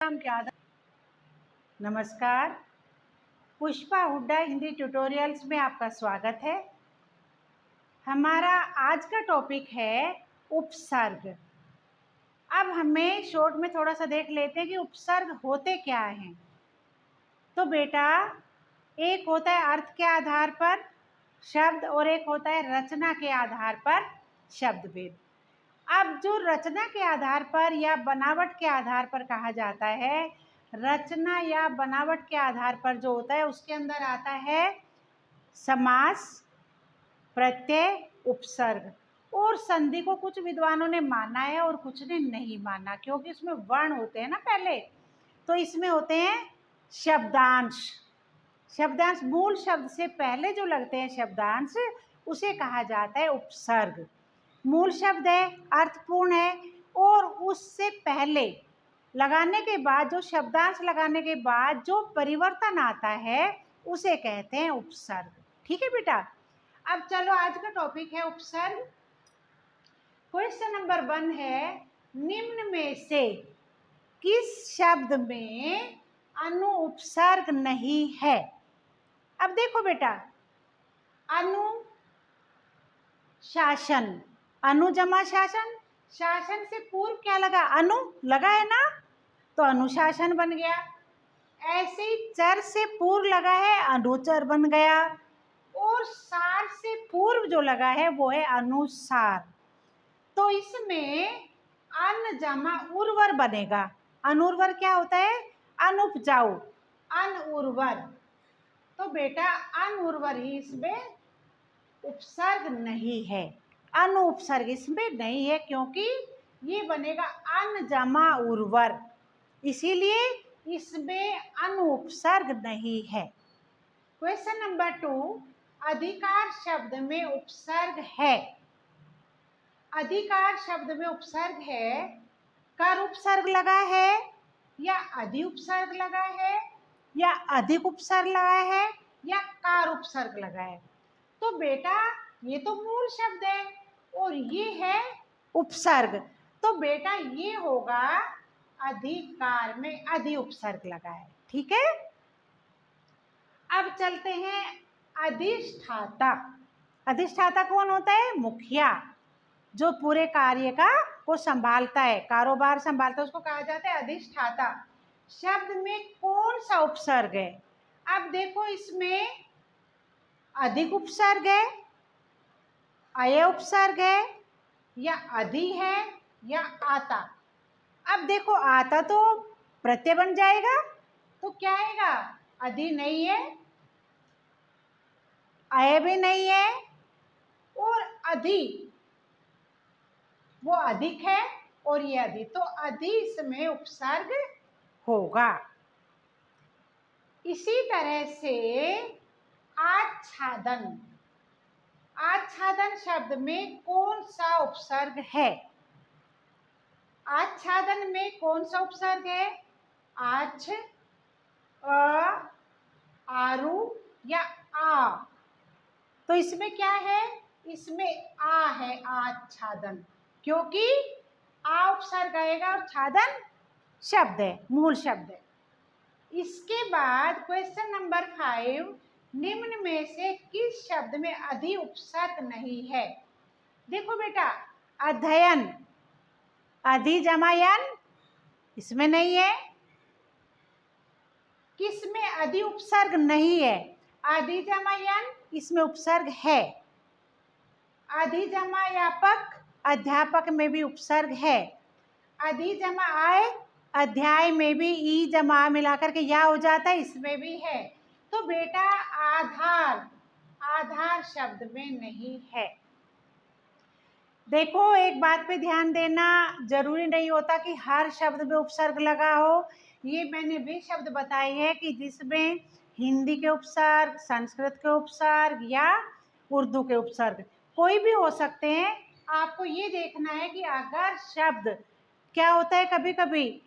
क्या नमस्कार। पुष्पा हुड्डा हिंदी ट्यूटोरियल्स में आपका स्वागत है। हमारा आज का टॉपिक है उपसर्ग। अब हमें शॉर्ट में थोड़ा सा देख लेते हैं कि उपसर्ग होते क्या हैं। तो बेटा, एक होता है अर्थ के आधार पर शब्द और एक होता है रचना के आधार पर शब्द भेद। अब जो रचना के आधार पर या बनावट के आधार पर कहा जाता है, रचना या बनावट के आधार पर जो होता है उसके अंदर आता है समास, प्रत्यय, उपसर्ग और संधि को कुछ विद्वानों ने माना है और कुछ ने नहीं माना, क्योंकि इसमें वर्ण होते हैं ना पहले। तो इसमें होते हैं शब्दांश। शब्दांश मूल शब्द से पहले जो लगते हैं शब्दांश, उसे कहा जाता है उपसर्ग। मूल शब्द है, अर्थपूर्ण है और उससे पहले लगाने के बाद जो शब्दांश लगाने के बाद जो परिवर्तन आता है उसे कहते हैं उपसर्ग। ठीक है बेटा। अब चलो, आज का टॉपिक है उपसर्ग। क्वेश्चन नंबर 1 है, निम्न में से किस शब्द में अनु उपसर्ग नहीं है? अब देखो बेटा, अनु शासन, अनु जमा शासन, शासन से पूर्व क्या लगा? अनु लगा है ना, तो अनुशासन बन गया। ऐसे ही चर से पूर्व लगा है, अनुचर बन गया। और सार से पूर्व जो लगा है वो है अनुसार। तो इसमें अन जमा उर्वर बनेगा। अनुर्वर क्या होता है? अनुपजाऊ, अनउर्वर। तो बेटा अनउर्वर ही इसमें उपसर्ग नहीं है, अनु उपसर्ग इसमें नहीं है, क्योंकि ये बनेगा अन जमा उर्वर, इसीलिए इसमें अनु उपसर्ग नहीं है। क्वेश्चन नंबर 2, अधिकार शब्द में उपसर्ग है। अधिकार शब्द में उपसर्ग है, कर उपसर्ग लगा है या अधि उपसर्ग लगा है या अधिक उपसर्ग लगा है या कार उपसर्ग लगा है। तो बेटा ये तो मूल शब्द है और ये है उपसर्ग, तो बेटा ये होगा अधिकार में अधि उपसर्ग लगा है। ठीक है। अब चलते हैं अधिष्ठाता। अधिष्ठाता कौन होता है? मुखिया, जो पूरे कार्य का को संभालता है, कारोबार संभालता है, उसको कहा जाता है अधिष्ठाता। शब्द में कौन सा उपसर्ग है? अब देखो, इसमें अधिक उपसर्ग है, अय उपसर्ग है या अधि है या आता। अब देखो, आता तो प्रत्यय बन जाएगा, तो क्या आएगा? अधि नहीं है, अय भी नहीं है और अधि वो अधिक है और ये अधि, तो अधि इसमें उपसर्ग होगा। इसी तरह से आच्छादन, आच्छादन शब्द में कौन सा उपसर्ग है? आच्छादन में कौन सा उपसर्ग है? आछ, अ, आरु या आ। तो इसमें क्या है? इसमें आ है, आच्छादन, क्योंकि आ उपसर्ग आएगा और छादन शब्द है, मूल शब्द है। इसके बाद क्वेश्चन नंबर 5, निम्न में से किस शब्द में अधि उपसर्ग नहीं है? देखो बेटा, अध्ययन, अधि जमा यन, इसमें नहीं है। किसमें अधि उपसर्ग नहीं है? अधि जमा यन, इसमें उपसर्ग है। अधि जमा यापक, अध्यापक में भी उपसर्ग है। अधि जमा आय, अध्याय में भी ई जमा मिलाकर के या हो जाता है, इसमें भी है। तो बेटा आधार, आधार शब्द में नहीं है। देखो, एक बात पे ध्यान देना, जरूरी नहीं होता कि हर शब्द में उपसर्ग लगा हो। ये मैंने वे शब्द बताए हैं कि जिसमें हिंदी के उपसर्ग, संस्कृत के उपसर्ग या उर्दू के उपसर्ग कोई भी हो सकते हैं। आपको ये देखना है कि अगर शब्द क्या होता है, कभी कभी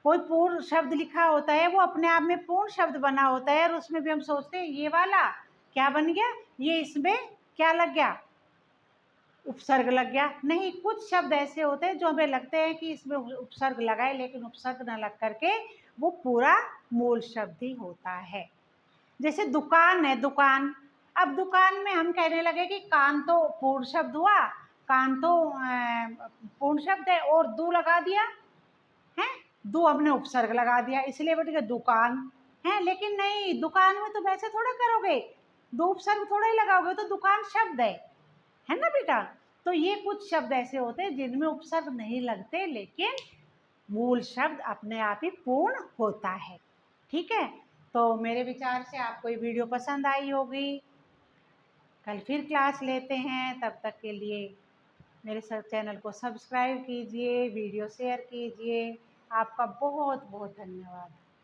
कोई पूर्ण शब्द लिखा होता है, वो अपने आप में पूर्ण शब्द बना होता है और उसमें भी हम सोचते हैं ये वाला क्या बन गया, ये इसमें क्या लग गया, उपसर्ग लग गया। नहीं, कुछ शब्द ऐसे होते हैं जो हमें लगते हैं कि इसमें उपसर्ग लगा है, लेकिन उपसर्ग न लग करके वो पूरा मूल शब्द ही होता है। जैसे दुकान है, दुकान। अब दुकान में हम कहने लगे कि कान तो पूर्ण शब्द हुआ, कान तो पूर्ण शब्द है और दू लगा दिया है, दो हमने उपसर्ग लगा दिया, इसलिए बेटे दुकान है। लेकिन नहीं, दुकान में तो वैसे थोड़ा करोगे, दो उपसर्ग थोड़ा ही लगाओगे, तो दुकान शब्द है ना बेटा। तो ये कुछ शब्द ऐसे होते हैं जिनमें उपसर्ग नहीं लगते, लेकिन मूल शब्द अपने आप ही पूर्ण होता है। ठीक है, तो मेरे विचार से आपको ये वीडियो पसंद आई होगी। कल फिर क्लास लेते हैं, तब तक के लिए मेरे चैनल को सब्सक्राइब कीजिए, वीडियो शेयर कीजिए। आपका बहुत बहुत धन्यवाद।